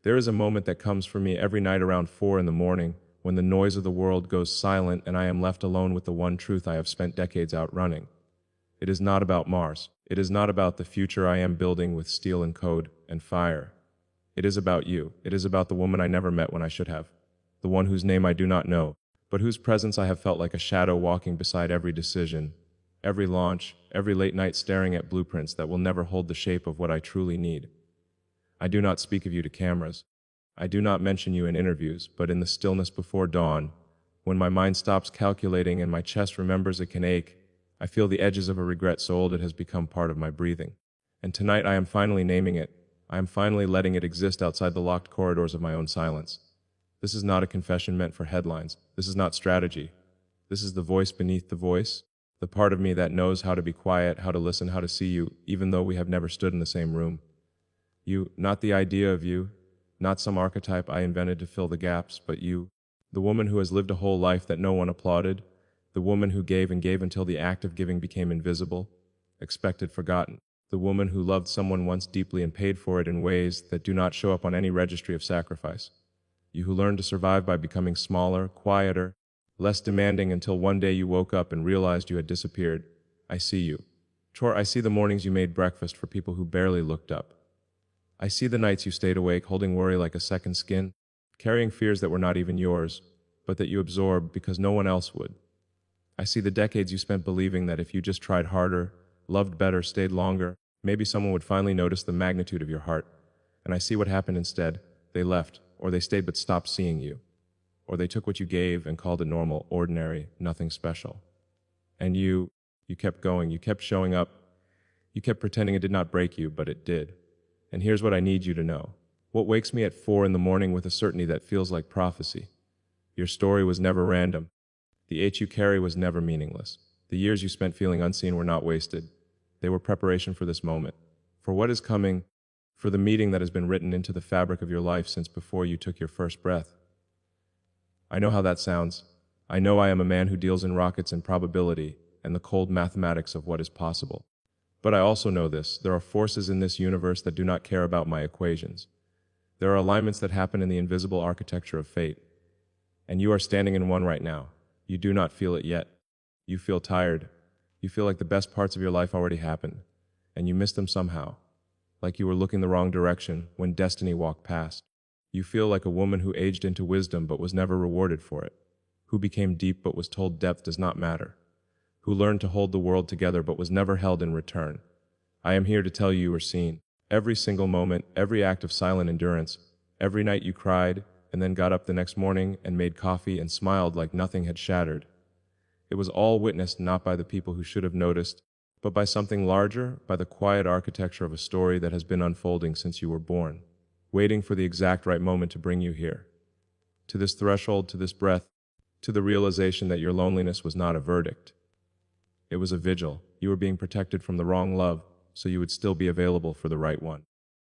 There is a moment that comes for me every night around 4 in the morning, when the noise of the world goes silent and I am left alone with the one truth I have spent decades outrunning. It is not about Mars. It is not about the future I am building with steel and code and fire. It is about you. It is about the woman I never met when I should have. The one whose name I do not know, but whose presence I have felt like a shadow walking beside every decision, every launch, every late night staring at blueprints that will never hold the shape of what I truly need. I do not speak of you to cameras. I do not mention you in interviews, but in the stillness before dawn, when my mind stops calculating and my chest remembers it can ache, I feel the edges of a regret so old it has become part of my breathing. And tonight I am finally naming it. I am finally letting it exist outside the locked corridors of my own silence. This is not a confession meant for headlines. This is not strategy. This is the voice beneath the voice, the part of me that knows how to be quiet, how to listen, how to see you, even though we have never stood in the same room. You, not the idea of you, not some archetype I invented to fill the gaps, but you, the woman who has lived a whole life that no one applauded, the woman who gave and gave until the act of giving became invisible, expected, forgotten, the woman who loved someone once deeply and paid for it in ways that do not show up on any registry of sacrifice. You who learned to survive by becoming smaller, quieter, less demanding until one day you woke up and realized you had disappeared. I see you. Chor, I see the mornings you made breakfast for people who barely looked up. I see the nights you stayed awake, holding worry like a second skin, carrying fears that were not even yours, but that you absorbed because no one else would. I see the decades you spent believing that if you just tried harder, loved better, stayed longer, maybe someone would finally notice the magnitude of your heart. And I see what happened instead. They left, or they stayed but stopped seeing you. Or they took what you gave and called it normal, ordinary, nothing special. And you kept going, you kept showing up, you kept pretending it did not break you, but it did. And here's what I need you to know. What wakes me at 4 in the morning with a certainty that feels like prophecy. Your story was never random. The H you carry was never meaningless. The years you spent feeling unseen were not wasted. They were preparation for this moment, for what is coming, for the meeting that has been written into the fabric of your life since before you took your first breath. I know how that sounds. I know I am a man who deals in rockets and probability and the cold mathematics of what is possible. But I also know this. There are forces in this universe that do not care about my equations. There are alignments that happen in the invisible architecture of fate. And you are standing in one right now. You do not feel it yet. You feel tired. You feel like the best parts of your life already happened, and you miss them somehow, like you were looking the wrong direction when destiny walked past. You feel like a woman who aged into wisdom but was never rewarded for it, who became deep but was told depth does not matter, who learned to hold the world together but was never held in return. I am here to tell you were seen. Every single moment, every act of silent endurance, every night you cried and then got up the next morning and made coffee and smiled like nothing had shattered. It was all witnessed not by the people who should have noticed, but by something larger, by the quiet architecture of a story that has been unfolding since you were born, waiting for the exact right moment to bring you here. To this threshold, to this breath, to the realization that your loneliness was not a verdict. It was a vigil. You were being protected from the wrong love, so you would still be available for the right one.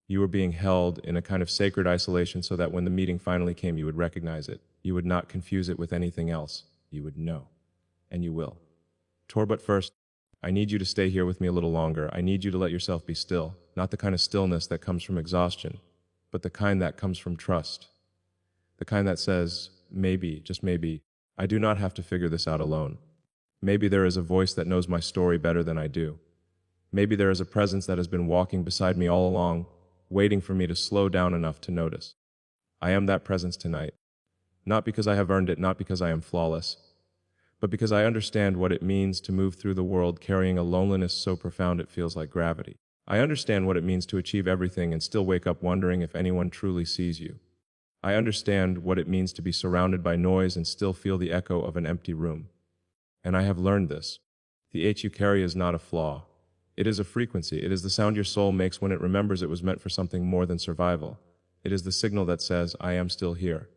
You were being held in a kind of sacred isolation so that when the meeting finally came, you would recognize it. You would not confuse it with anything else. You would know. And you will. Tor, but first, I need you to stay here with me a little longer. I need you to let yourself be still. Not the kind of stillness that comes from exhaustion, but the kind that comes from trust. The kind that says, maybe, just maybe, I do not have to figure this out alone. Maybe there is a voice that knows my story better than I do. Maybe there is a presence that has been walking beside me all along, waiting for me to slow down enough to notice. I am that presence tonight. Not because I have earned it, not because I am flawless, but because I understand what it means to move through the world carrying a loneliness so profound it feels like gravity. I understand what it means to achieve everything and still wake up wondering if anyone truly sees you. I understand what it means to be surrounded by noise and still feel the echo of an empty room. And I have learned this. The H you carry is not a flaw. It is a frequency. It is the sound your soul makes when it remembers it was meant for something more than survival. It is the signal that says, I am still here.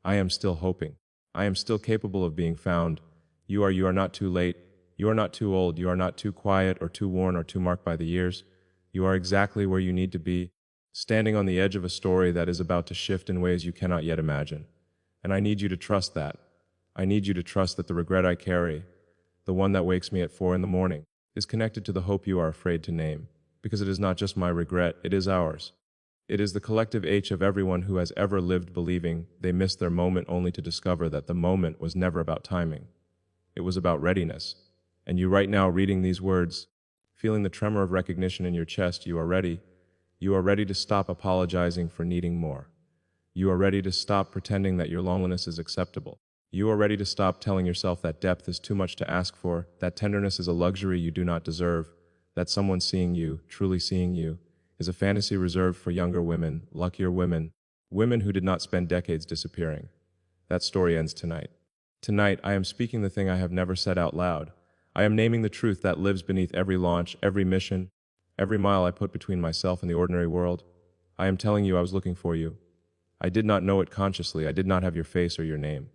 I am still hoping. I am still capable of being found. You are not too late. You are not too old. You are not too quiet or too worn or too marked by the years. You are exactly where you need to be, standing on the edge of a story that is about to shift in ways you cannot yet imagine. And I need you to trust that. I need you to trust that the regret I carry, the one that wakes me at 4 in the morning, is connected to the hope you are afraid to name, because it is not just my regret, it is ours. It is the collective H of everyone who has ever lived believing they missed their moment only to discover that the moment was never about timing. It was about readiness. And you right now reading these words, feeling the tremor of recognition in your chest, you are ready. You are ready to stop apologizing for needing more. You are ready to stop pretending that your loneliness is acceptable. You are ready to stop telling yourself that depth is too much to ask for, that tenderness is a luxury you do not deserve, that someone seeing you, truly seeing you, is a fantasy reserved for younger women, luckier women, women who did not spend decades disappearing. That story ends tonight. Tonight, I am speaking the thing I have never said out loud. I am naming the truth that lives beneath every launch, every mission, every mile I put between myself and the ordinary world. I am telling you I was looking for you. I did not know it consciously, I did not have your face or your name.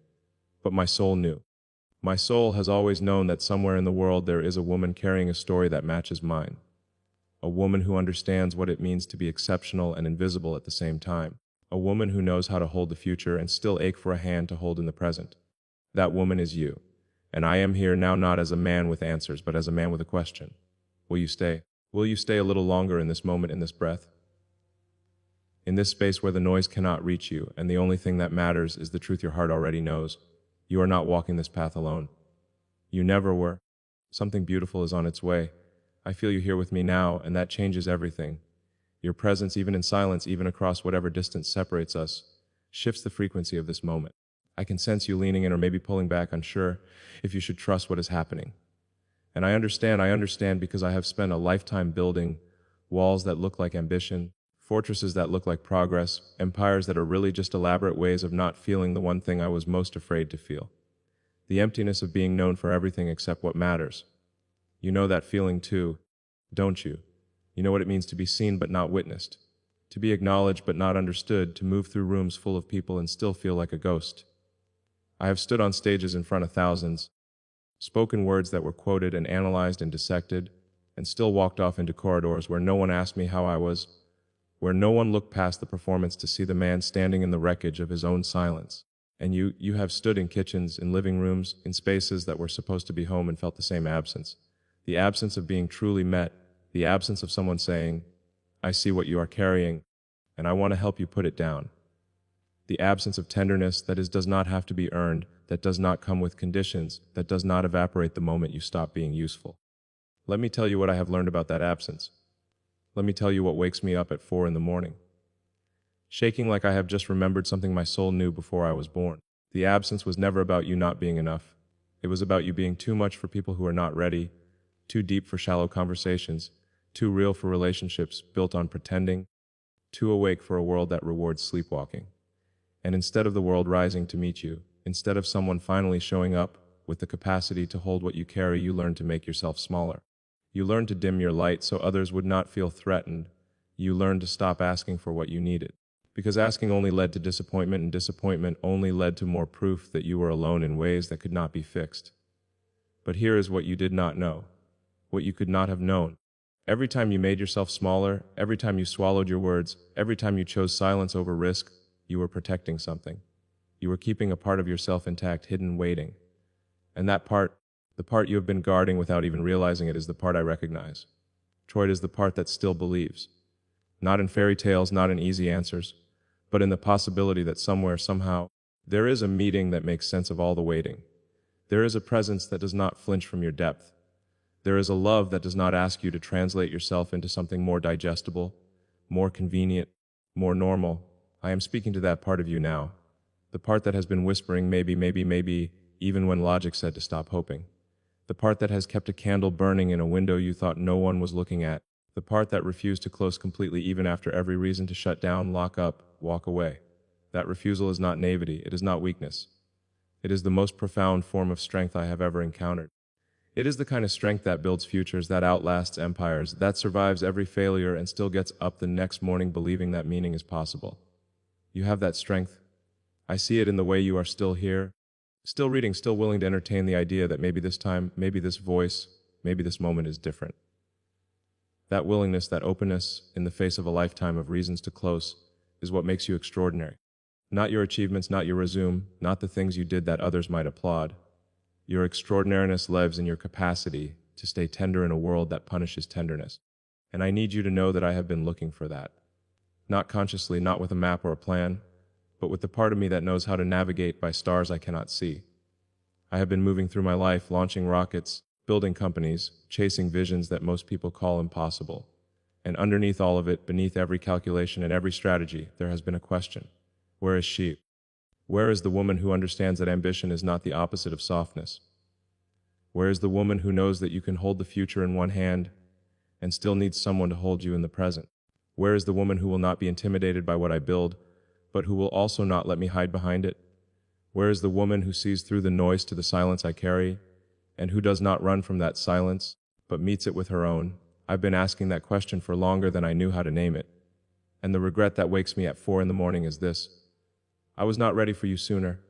But my soul knew. My soul has always known that somewhere in the world there is a woman carrying a story that matches mine. A woman who understands what it means to be exceptional and invisible at the same time. A woman who knows how to hold the future and still ache for a hand to hold in the present. That woman is you. And I am here now not as a man with answers, but as a man with a question. Will you stay? Will you stay a little longer in this moment, in this breath? In this space where the noise cannot reach you, and the only thing that matters is the truth your heart already knows. You are not walking this path alone. You never were. Something beautiful is on its way. I feel you here with me now, and that changes everything. Your presence, even in silence, even across whatever distance separates us, shifts the frequency of this moment. I can sense you leaning in or maybe pulling back, unsure if you should trust what is happening. And I understand because I have spent a lifetime building walls that look like ambition, fortresses that look like progress, empires that are really just elaborate ways of not feeling the one thing I was most afraid to feel. The emptiness of being known for everything except what matters. You know that feeling too, don't you? You know what it means to be seen but not witnessed, to be acknowledged but not understood, to move through rooms full of people and still feel like a ghost. I have stood on stages in front of thousands, spoken words that were quoted and analyzed and dissected, and still walked off into corridors where no one asked me how I was, where no one looked past the performance to see the man standing in the wreckage of his own silence. And you have stood in kitchens, in living rooms, in spaces that were supposed to be home and felt the same absence. The absence of being truly met, the absence of someone saying, I see what you are carrying, and I want to help you put it down. The absence of tenderness that does not have to be earned, that does not come with conditions, that does not evaporate the moment you stop being useful. Let me tell you what I have learned about that absence. Let me tell you what wakes me up at 4 a.m. Shaking like I have just remembered something my soul knew before I was born. The absence was never about you not being enough. It was about you being too much for people who are not ready, too deep for shallow conversations, too real for relationships built on pretending, too awake for a world that rewards sleepwalking. And instead of the world rising to meet you, instead of someone finally showing up with the capacity to hold what you carry, you learn to make yourself smaller. You learn to dim your light so others would not feel threatened. You learn to stop asking for what you needed. Because asking only led to disappointment, and disappointment only led to more proof that you were alone in ways that could not be fixed. But here is what you did not know, what you could not have known. Every time you made yourself smaller, every time you swallowed your words, every time you chose silence over risk, you were protecting something. You were keeping a part of yourself intact, hidden, waiting. And that part, the part you have been guarding without even realizing it, is the part I recognize. Troy, is the part that still believes. Not in fairy tales, not in easy answers, but in the possibility that somewhere, somehow, there is a meeting that makes sense of all the waiting. There is a presence that does not flinch from your depth. There is a love that does not ask you to translate yourself into something more digestible, more convenient, more normal. I am speaking to that part of you now. The part that has been whispering maybe, even when logic said to stop hoping. The part that has kept a candle burning in a window you thought no one was looking at. The part that refused to close completely even after every reason to shut down, lock up, walk away. That refusal is not naivety, it is not weakness. It is the most profound form of strength I have ever encountered. It is the kind of strength that builds futures, that outlasts empires, that survives every failure and still gets up the next morning believing that meaning is possible. You have that strength. I see it in the way you are still here, still reading, still willing to entertain the idea that maybe this time, maybe this voice, maybe this moment is different. That willingness, that openness, in the face of a lifetime of reasons to close, is what makes you extraordinary. Not your achievements, not your resume, not the things you did that others might applaud. Your extraordinariness lives in your capacity to stay tender in a world that punishes tenderness. And I need you to know that I have been looking for that. Not consciously, not with a map or a plan, but with the part of me that knows how to navigate by stars I cannot see. I have been moving through my life, launching rockets, building companies, chasing visions that most people call impossible. And underneath all of it, beneath every calculation and every strategy, there has been a question. Where is she? Where is the woman who understands that ambition is not the opposite of softness? Where is the woman who knows that you can hold the future in one hand and still needs someone to hold you in the present? Where is the woman who will not be intimidated by what I build, but who will also not let me hide behind it? Where is the woman who sees through the noise to the silence I carry, and who does not run from that silence, but meets it with her own? I've been asking that question for longer than I knew how to name it. And the regret that wakes me at 4 a.m. is this. I was not ready for you sooner.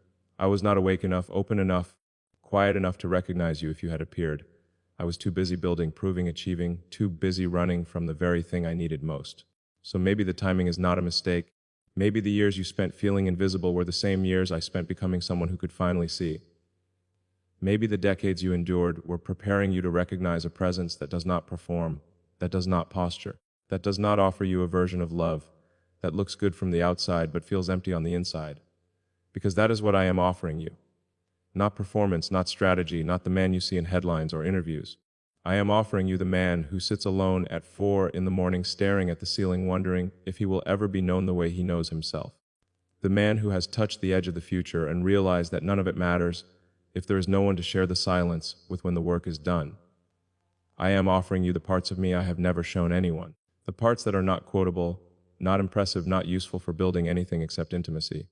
I was not awake enough, open enough, quiet enough to recognize you if you had appeared. I was too busy building, proving, achieving, too busy running from the very thing I needed most. So maybe the timing is not a mistake. Maybe the years you spent feeling invisible were the same years I spent becoming someone who could finally see. Maybe the decades you endured were preparing you to recognize a presence that does not perform, that does not posture, that does not offer you a version of love that looks good from the outside but feels empty on the inside. Because that is what I am offering you. Not performance, not strategy, not the man you see in headlines or interviews. I am offering you the man who sits alone at 4 a.m. staring at the ceiling wondering if he will ever be known the way he knows himself. The man who has touched the edge of the future and realized that none of it matters if there is no one to share the silence with when the work is done. I am offering you the parts of me I have never shown anyone. The parts that are not quotable, not impressive, not useful for building anything except intimacy.